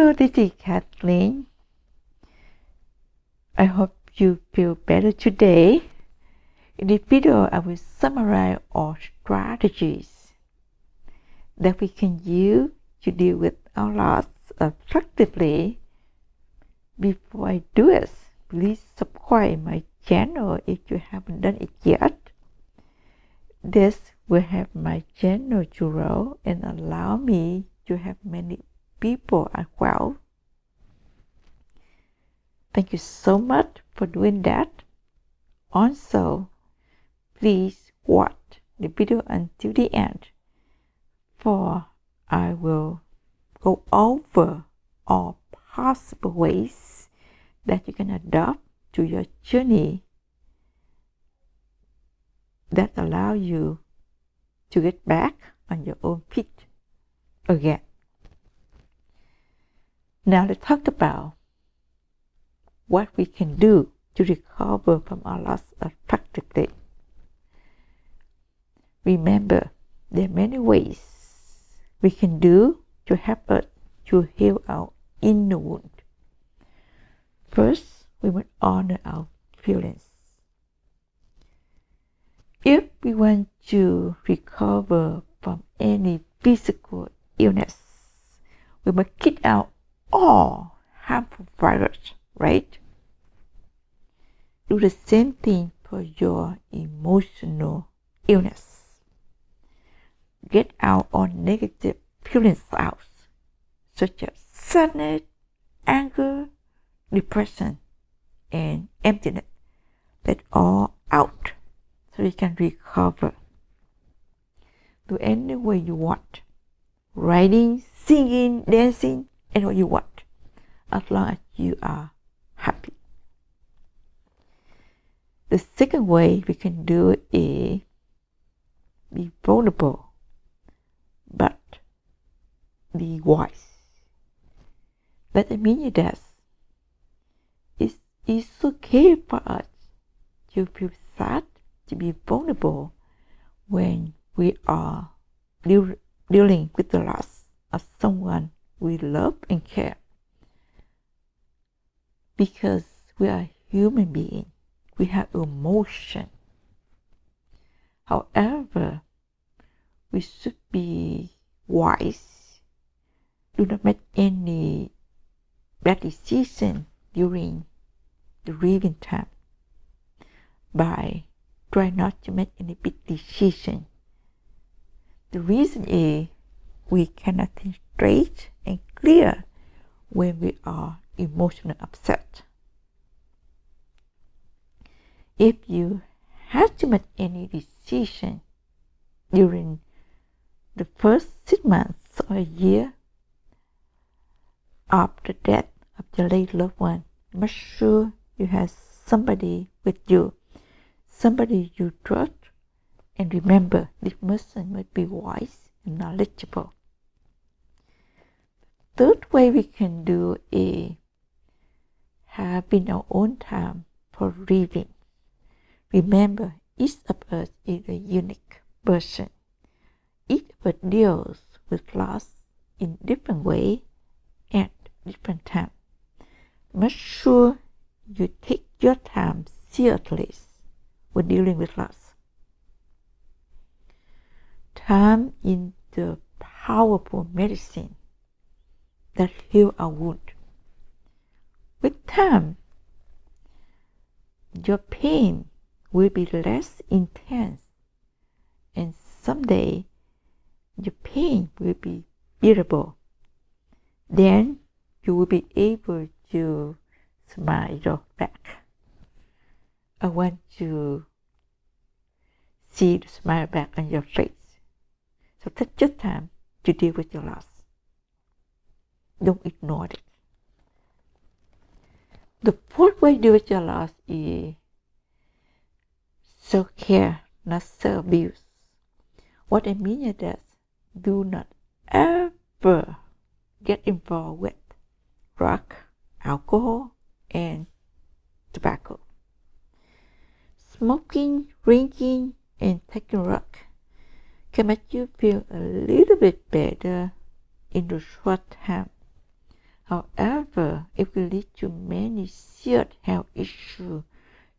Hello, this is Kathleen. I hope you feel better today. In this video, I will summarize all strategies that we can use to deal with our loss effectively. Before I do it, please subscribe my channel if you haven't done it yet. This will help my channel to grow and allow me to have many people as well. Thank you so much for doing that. Also, please watch the video until the end, for I will go over all possible ways that you can adopt to your journey that allow you to get back on your own feet again. Now let's talk about what we can do to recover from our loss effectively. Remember, there are many ways we can do to help us to heal our inner wound. First, we must honor our feelings. If we want to recover from any physical illness, we must kick out all harmful virus, right? Do the same thing for your emotional illness. Get out all negative feelings out, such as sadness, anger, depression, and emptiness. Let all out so you can recover. Do any way you want. Writing, singing, dancing, and what you want, as long as you are happy. The second way we can do it is be vulnerable, but be wise. That means that it's okay for us to feel sad, to be vulnerable when we are dealing with the loss of someone we love and care. Because we are human beings, we have emotion. However, we should be wise. Do not make any bad decision during the grieving time by trying not to make any big decision. The reason is we cannot think straight and clear when we are emotionally upset. If you have to make any decision during the first 6 months or a year after the death of your late loved one, make sure you have somebody with you, somebody you trust, and remember, this person must be wise and knowledgeable. Third way we can do is having our own time for grieving. Remember, each of us is a unique person. Each of us deals with loss in different way at different time. Make sure you take your time seriously when dealing with loss. Time is the powerful medicine that heals our wound. With time, your pain will be less intense, and someday your pain will be bearable. Then you will be able to smile back. I want to see the smile back on your face. So take your time to deal with your loss. Don't ignore it. The fourth way to deal with your loss is self-care, not self-abuse. What I mean is that do not ever get involved with drug, alcohol, and tobacco. Smoking, drinking, and taking drugs can make you feel a little bit better in the short term, However, it will lead to many serious health issues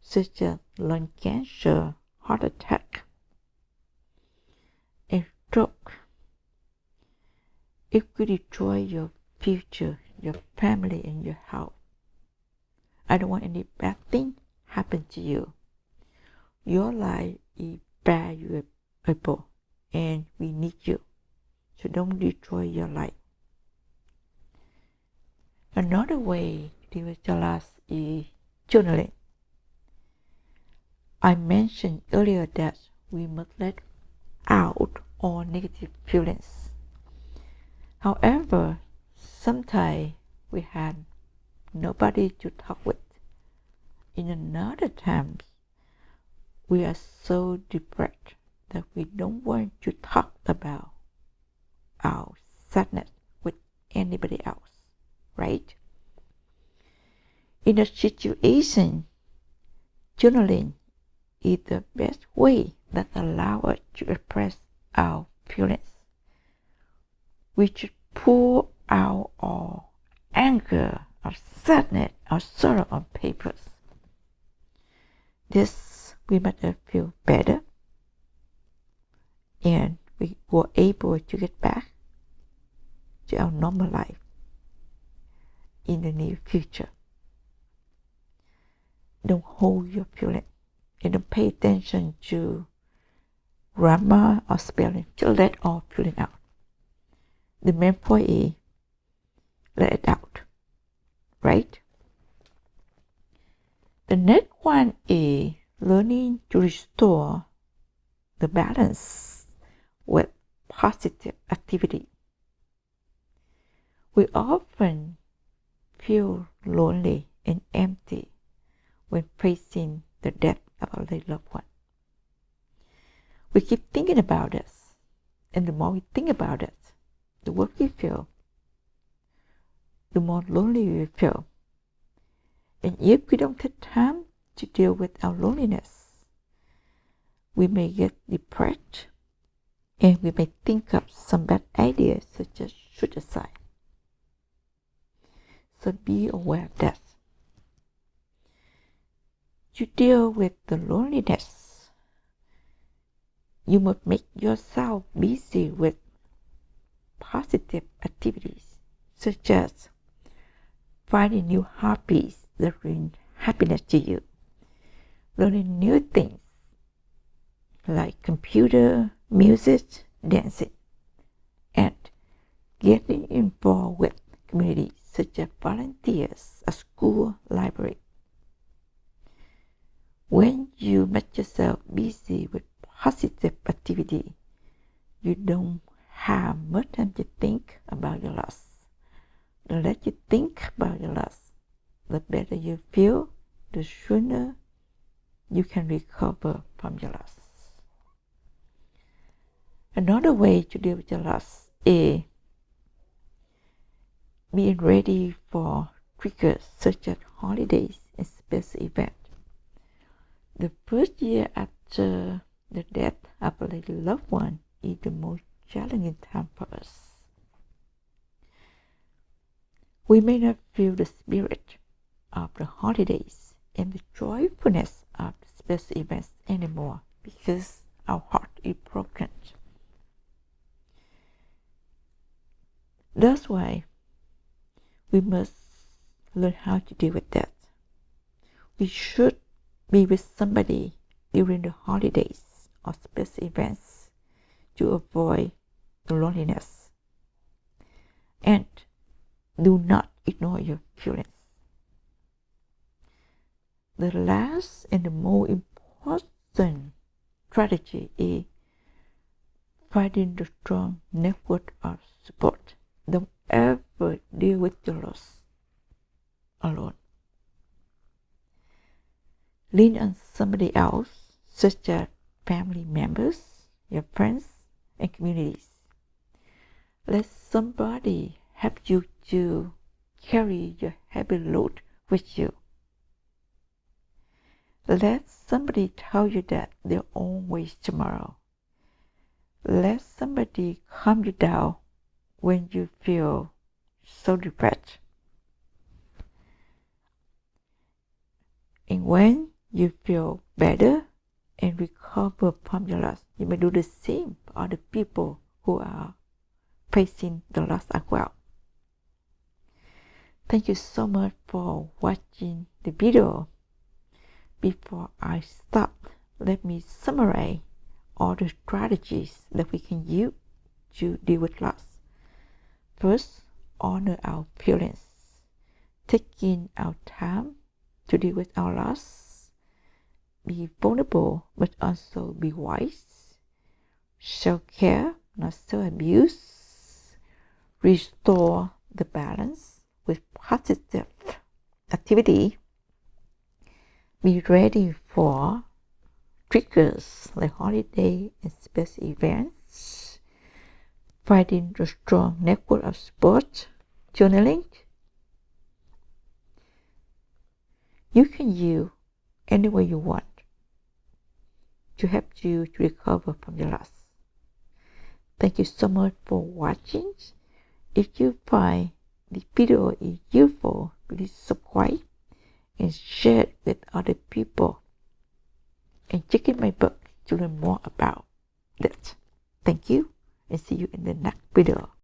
such as lung cancer, heart attack, and stroke. It could destroy your future, your family, and your health. I don't want any bad thing happen to you. Your life is valuable, and we need you. So don't destroy your life. Another way to deal with your loss is journaling. I mentioned earlier that we must let out all negative feelings. However, sometimes we have nobody to talk with. In another times, we are so depressed that we don't want to talk about our sadness with anybody else, right? In a situation, journaling is the best way that allows us to express our feelings. We should pour out our anger, our sadness, our sorrow on papers. This will make us feel better, and we were able to get back to our normal life in the near future. Don't hold your feelings and don't pay attention to grammar or spelling. Just let all feeling out. The main point is let it out, right? The next one is learning to restore the balance with positive activity. We often feel lonely and empty when facing the death of a loved one. We keep thinking about this, and the more we think about it, the worse we feel, the more lonely we feel. And if we don't take time to deal with our loneliness, we may get depressed, and we may think of some bad ideas such as suicide. So be aware of that. To deal with the loneliness, you must make yourself busy with positive activities, such as finding new hobbies that bring happiness to you, learning new things like computer, music, dancing, and getting involved with communities such as volunteers, a school, library. When you make yourself busy with positive activity, you don't have much time to think about your loss. The less you think about your loss, the better you feel, the sooner you can recover from your loss. Another way to deal with your loss is being ready for triggers such as holidays and special events. The first year after the death of a loved one is the most challenging time for us. We may not feel the spirit of the holidays and the joyfulness of the special events anymore because our heart is broken. That's why we must learn how to deal with that. We should be with somebody during the holidays or special events to avoid the loneliness. And do not ignore your feelings. The last and the most important strategy is finding the strong network of support. Don't ever deal with your loss alone. Lean on somebody else, such as family members, your friends, and communities. Let somebody help you to carry your heavy load with you. Let somebody tell you that there are always tomorrow. Let somebody calm you down when you feel so depressed. when you feel better and recover from your loss, you may do the same for other people who are facing the loss as well. Thank you so much for watching the video. Before I stop, let me summarize all the strategies that we can use to deal with loss. First, honor our feelings, taking our time to deal with our loss. Be vulnerable, but also be wise. Self-care, not self-abuse. Restore the balance with positive activity. Be ready for triggers like holiday and special events. Finding a strong network of support. Journaling. You can use any way you want to help you to recover from your loss. Thank you so much for watching. If you find the video is useful, please subscribe and share it with other people. And check in my book to learn more about that. Thank you and see you in the next video.